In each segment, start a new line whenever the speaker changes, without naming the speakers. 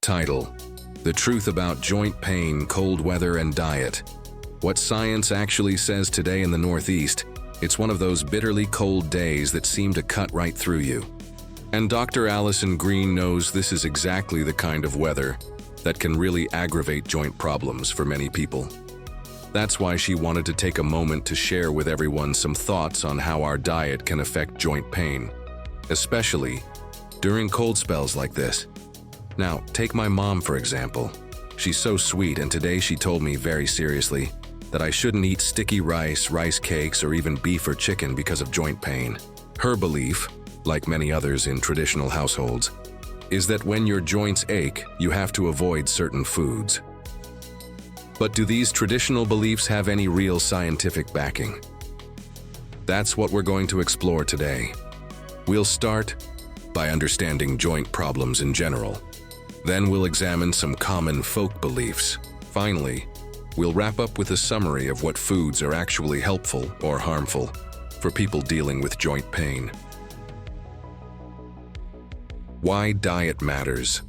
Title: The Truth About Joint Pain, Cold Weather, and Diet. What science actually says today in the Northeast. It's one of those bitterly cold days that seem to cut right through you. And Dr. Allison Green knows this is exactly the kind of weather that can really aggravate joint problems for many people. That's why she wanted to take a moment to share with everyone some thoughts on how our diet can affect joint pain, especially during cold spells like this. Now, take my mom for example. She's so sweet, and today she told me very seriously that I shouldn't eat sticky rice, rice cakes, or even beef or chicken because of joint pain. Her belief, like many others in traditional households, is that when your joints ache, you have to avoid certain foods. But do these traditional beliefs have any real scientific backing? That's what we're going to explore today. We'll start by understanding joint problems in general. Then we'll examine some common folk beliefs. Finally, we'll wrap up with a summary of what foods are actually helpful or harmful for people dealing with joint pain. Why diet matters.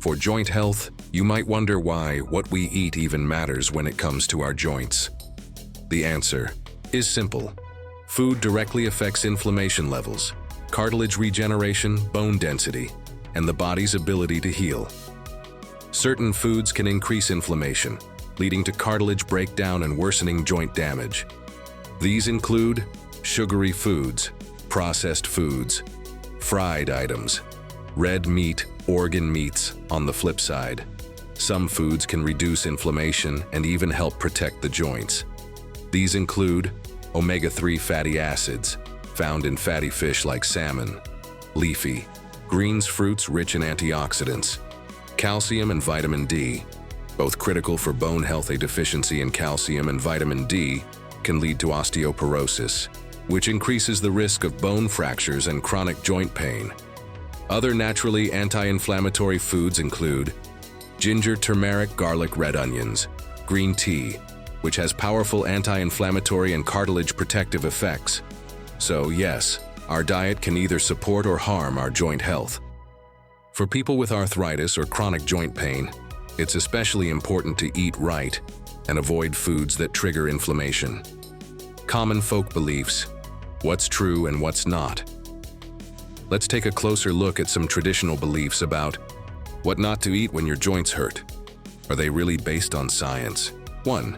For joint health, you might wonder why what we eat even matters when it comes to our joints. The answer is simple. Food directly affects inflammation levels, cartilage regeneration, bone density, and the body's ability to heal. Certain foods can increase inflammation, leading to cartilage breakdown and worsening joint damage. These include sugary foods, processed foods, fried items, red meat, organ meats. On the flip side, some foods can reduce inflammation and even help protect the joints. These include omega-3 fatty acids, found in fatty fish like salmon, leafy greens, fruits rich in antioxidants, calcium and vitamin D, both critical for bone health. A deficiency in calcium and vitamin D can lead to osteoporosis, which increases the risk of bone fractures and chronic joint pain. Other naturally anti-inflammatory foods include ginger, turmeric, garlic, red onions, green tea, which has powerful anti-inflammatory and cartilage protective effects. So yes, our diet can either support or harm our joint health. For people with arthritis or chronic joint pain, it's especially important to eat right and avoid foods that trigger inflammation. Common folk beliefs: what's true and what's not. Let's take a closer look at some traditional beliefs about what not to eat when your joints hurt. Are they really based on science? 1.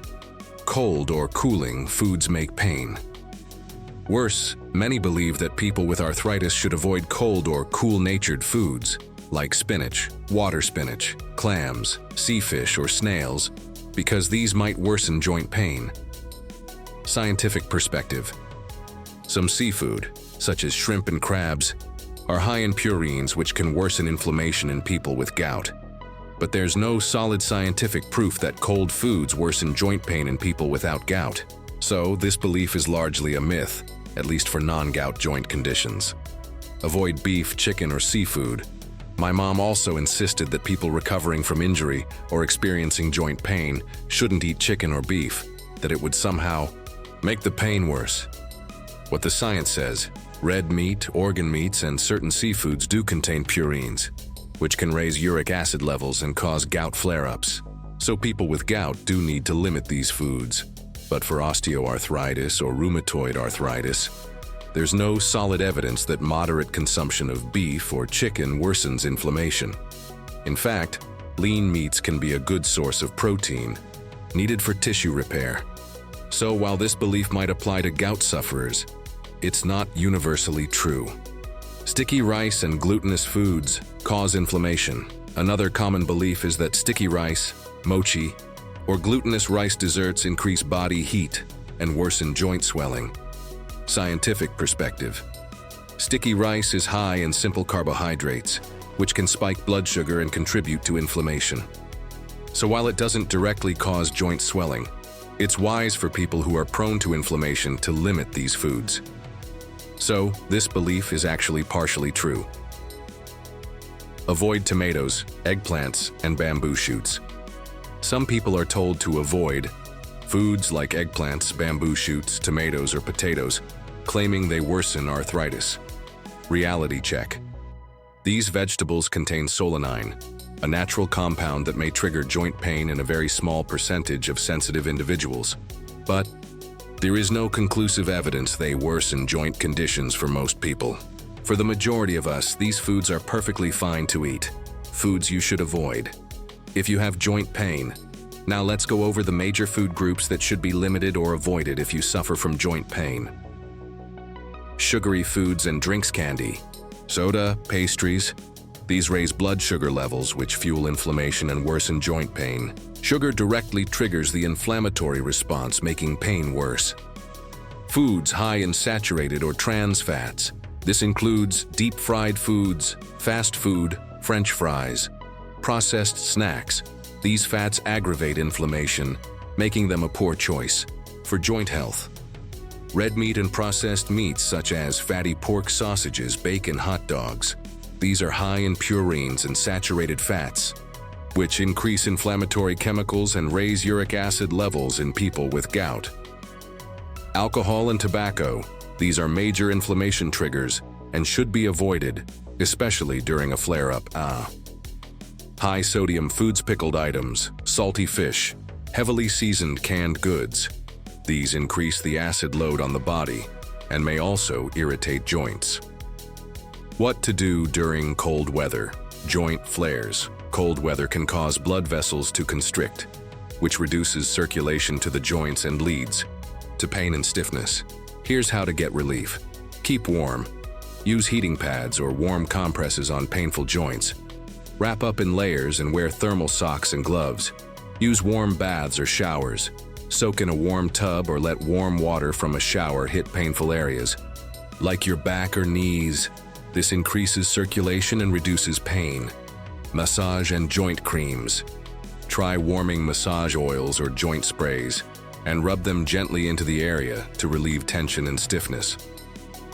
Cold or cooling foods make pain. Worse, many believe that people with arthritis should avoid cold or cool-natured foods like spinach, water spinach, clams, sea fish, or snails, because these might worsen joint pain. Scientific perspective. Some seafood, such as shrimp and crabs, are high in purines, which can worsen inflammation in people with gout. But there's no solid scientific proof that cold foods worsen joint pain in people without gout. So this belief is largely a myth, at least for non-gout joint conditions. Avoid beef, chicken, or seafood. My mom also insisted that people recovering from injury or experiencing joint pain shouldn't eat chicken or beef, that it would somehow make the pain worse. What the science says: red meat, organ meats, and certain seafoods do contain purines, which can raise uric acid levels and cause gout flare-ups. So people with gout do need to limit these foods. But for osteoarthritis or rheumatoid arthritis, there's no solid evidence that moderate consumption of beef or chicken worsens inflammation. In fact, lean meats can be a good source of protein, needed for tissue repair. So while this belief might apply to gout sufferers, it's not universally true. Sticky rice and glutinous foods cause inflammation. Another common belief is that sticky rice, mochi, or glutinous rice desserts increase body heat and worsen joint swelling. Scientific perspective. Sticky rice is high in simple carbohydrates, which can spike blood sugar and contribute to inflammation. So while it doesn't directly cause joint swelling, it's wise for people who are prone to inflammation to limit these foods. So this belief is actually partially true. Avoid tomatoes, eggplants, and bamboo shoots. Some people are told to avoid foods like eggplants, bamboo shoots, tomatoes, or potatoes, claiming they worsen arthritis. Reality check. These vegetables contain solanine, a natural compound that may trigger joint pain in a very small percentage of sensitive individuals. But there is no conclusive evidence they worsen joint conditions for most people. For the majority of us, these foods are perfectly fine to eat, foods you should avoid if you have joint pain. Now let's go over the major food groups that should be limited or avoided if you suffer from joint pain. Sugary foods and drinks. Candy, soda, pastries. These raise blood sugar levels, which fuel inflammation and worsen joint pain. Sugar directly triggers the inflammatory response, making pain worse. Foods high in saturated or trans fats. This includes deep-fried foods, fast food, French fries, processed snacks. These fats aggravate inflammation, making them a poor choice for joint health. Red meat and processed meats such as fatty pork sausages, bacon, hot dogs. These are high in purines and saturated fats, which increase inflammatory chemicals and raise uric acid levels in people with gout. Alcohol and tobacco. These are major inflammation triggers and should be avoided, especially during a flare-up. High sodium foods. Pickled items, salty fish, heavily seasoned canned goods. These increase the acid load on the body and may also irritate joints. What to do during cold weather? Joint flares. Cold weather can cause blood vessels to constrict, which reduces circulation to the joints and leads to pain and stiffness. Here's how to get relief. Keep warm. Use heating pads or warm compresses on painful joints. Wrap up in layers and wear thermal socks and gloves. Use warm baths or showers. Soak in a warm tub or let warm water from a shower hit painful areas, like your back or knees. This increases circulation and reduces pain. Massage and joint creams. Try warming massage oils or joint sprays and rub them gently into the area to relieve tension and stiffness.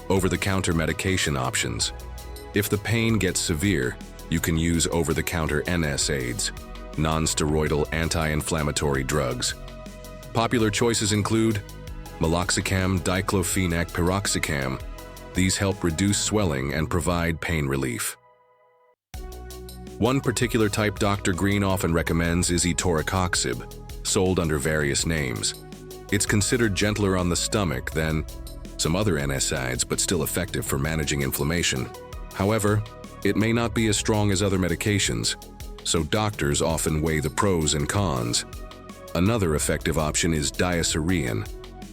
Over-the-counter medication options. If the pain gets severe, you can use over-the-counter NSAIDs, non-steroidal anti-inflammatory drugs. Popular choices include meloxicam, diclofenac, piroxicam. These help reduce swelling and provide pain relief. One particular type Dr. Green often recommends is etoricoxib, sold under various names. It's considered gentler on the stomach than some other NSAIDs, but still effective for managing inflammation. However, it may not be as strong as other medications, so doctors often weigh the pros and cons. Another effective option is diacerein,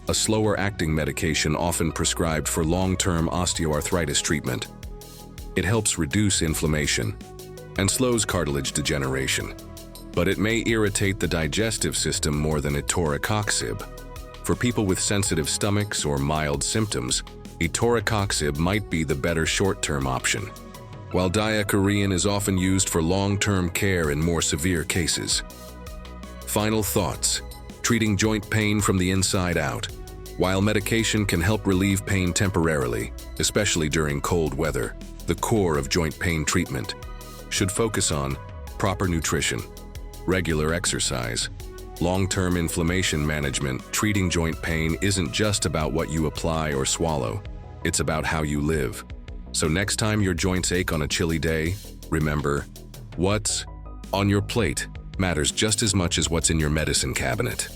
a slower-acting medication often prescribed for long-term osteoarthritis treatment. It helps reduce inflammation and slows cartilage degeneration, but it may irritate the digestive system more than etoricoxib. For people with sensitive stomachs or mild symptoms, etoricoxib might be the better short-term option, while diacerein is often used for long-term care in more severe cases. Final thoughts. Treating joint pain from the inside out. While medication can help relieve pain temporarily, especially during cold weather, the core of joint pain treatment should focus on proper nutrition, regular exercise, long-term inflammation management. Treating joint pain isn't just about what you apply or swallow, it's about how you live. So next time your joints ache on a chilly day, remember, what's on your plate matters just as much as what's in your medicine cabinet.